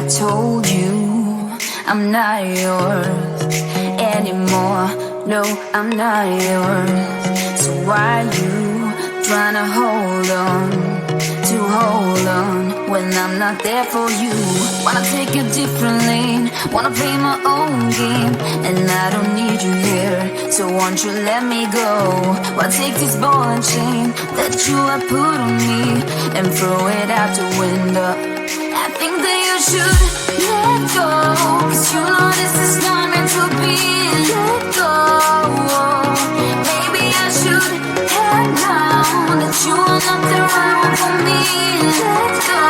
told you I'm not yours anymore. No, I'm not yours. So why you tryna hold on when I'm not there for you? Wanna take a different lane, wanna play my own game, and I don't need you here, so won't you let me go? Wanna take this ball and chain that you have put on me and throw it out the window. I think that you should let go, 'cause you know this is not meant to be. Let go. Maybe I should have known that you are not the right one for me. Let go.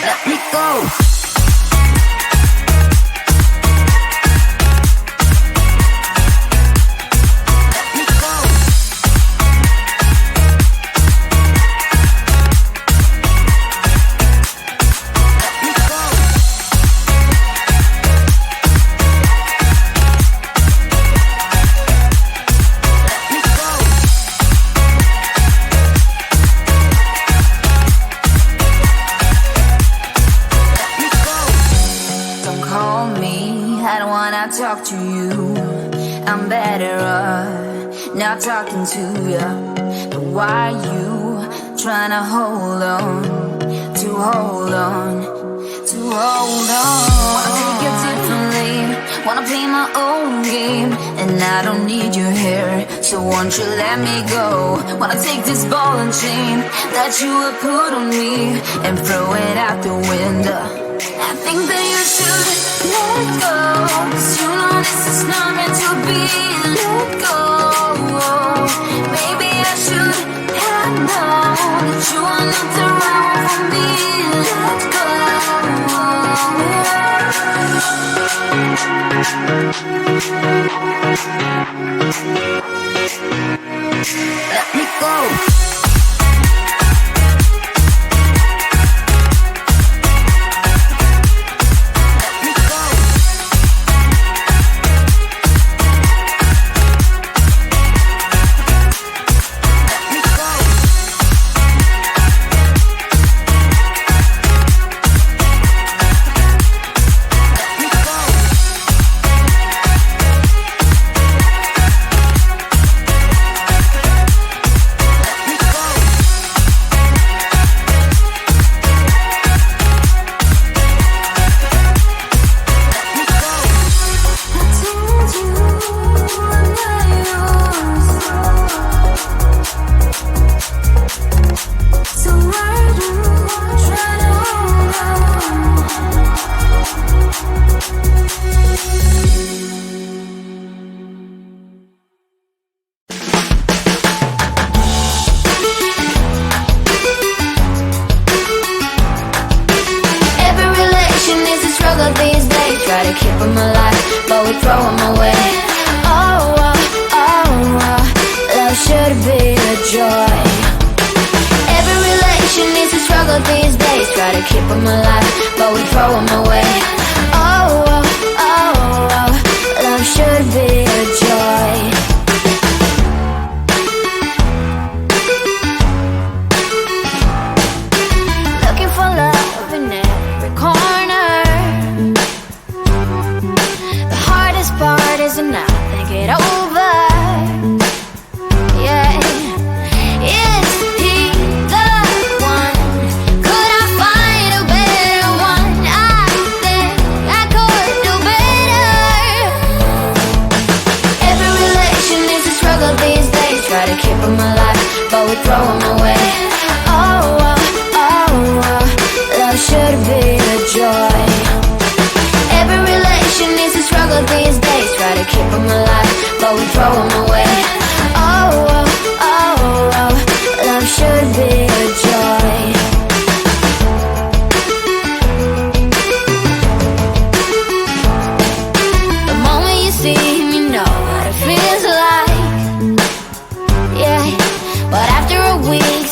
Let me go. Talk to you, I'm better off not talking to you. But why you trying to hold on? Wanna take a different lane, wanna play my own game, and I don't need you here, so won't you let me go? Wanna take this ball and chain that you have put on me and throw it out the window. I think that you should let go, 'cause you know this is not meant to be. Let go. Maybe I should have known that you are not the right one for me. Let go. Let me go.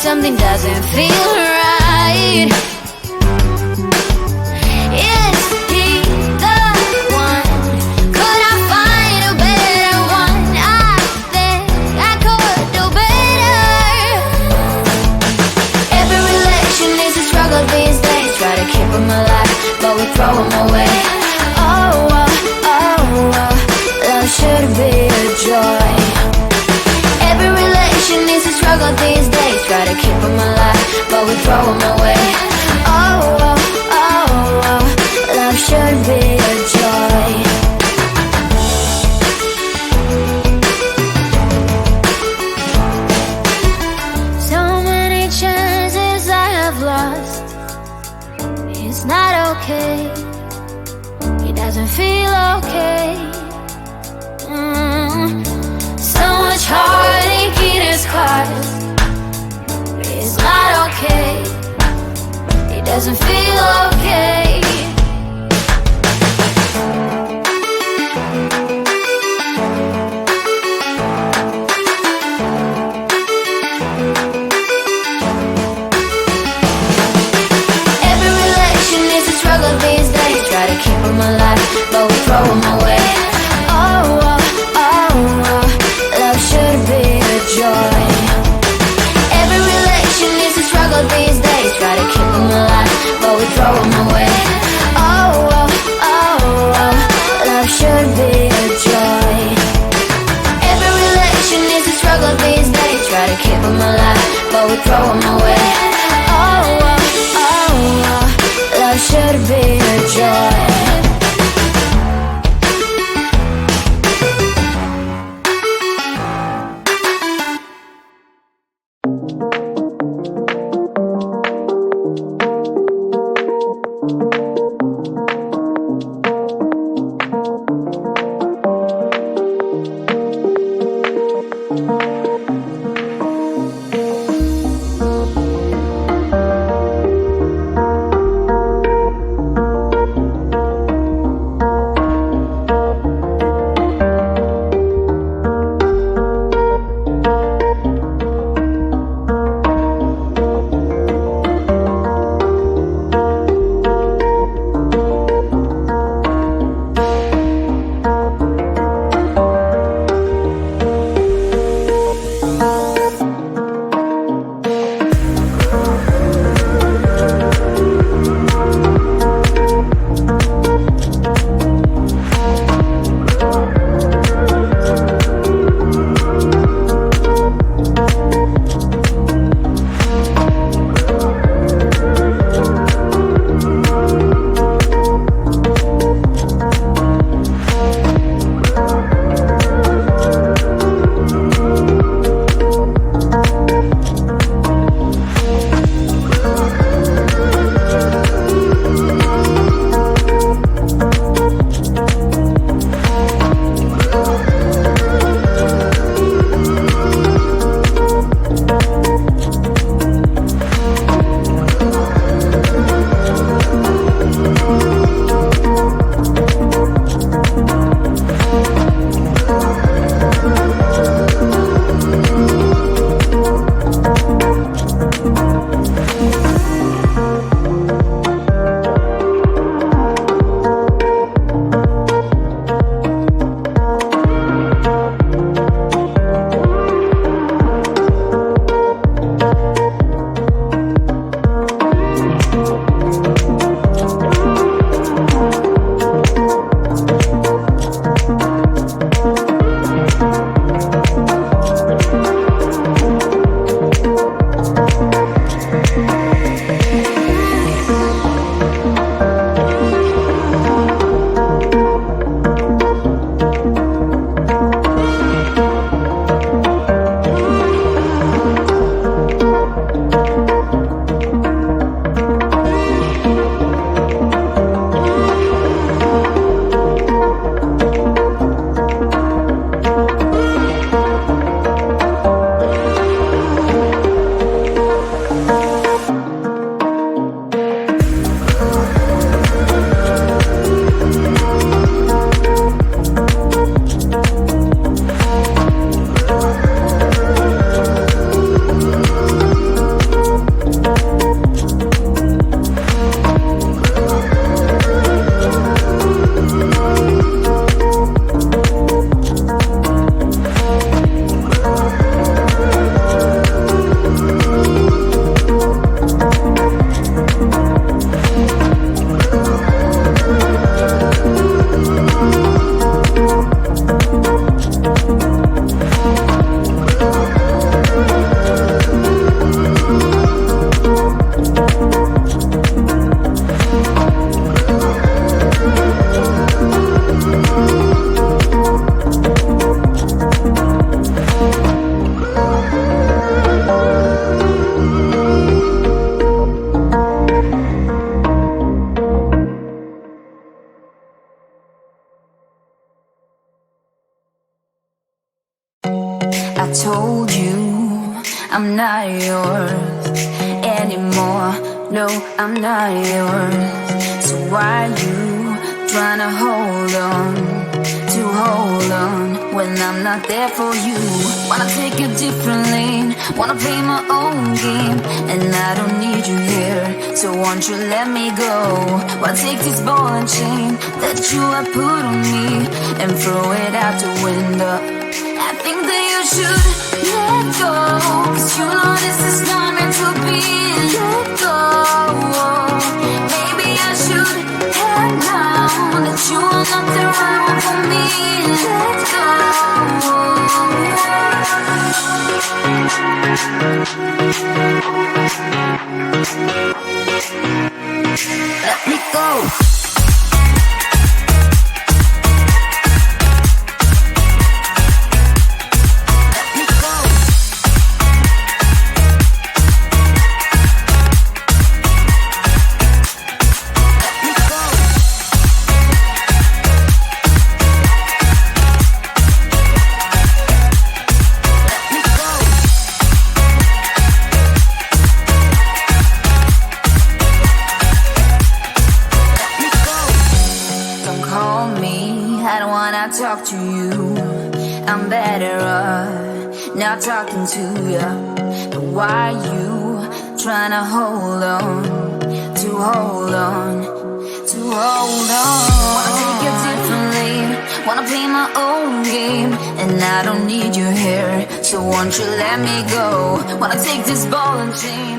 Something doesn't feel right. we throw them away. Oh, oh, oh, oh, love should be a joy. Every relation is a struggle these days. Try to keep them alive, but we throw them away. Oh, oh, oh, oh, love should be a joy. So many chances I have lost. It's not okay. It doesn't feel okay. So much heartache in his scars. It's not okay. It doesn't feel okay. Every relation is a struggle these days. Try to keep them alive, but we throw them away. Oh, oh, oh, oh, love should be a joy. Every relation is a struggle these days. Try to keep them alive, but we throw them away. Oh, oh, oh, oh, love should be a joy. Every relation is a struggle these days. Try to keep them alive, but we throw them away. Oh, oh, oh, oh, love should be a joy. told you I'm not yours anymore. No, I'm not yours. So why you tryna hold on when I'm not there for you? Wanna take a different lane, wanna play my own game, and I don't need you here, so won't you let me go? Why take this ball and chain that you have put on me and throw it out the window? I think that you should let go, 'cause you know this is not meant to be. Let go. Maybe I should have known that you are not the right one for me. Let go. Let me go. Talk to you, I'm better off not talking to you. But why you tryna hold on? Wanna take a different lane, wanna play my own game, and I don't need you here, so won't you let me go? Wanna take this ball and chain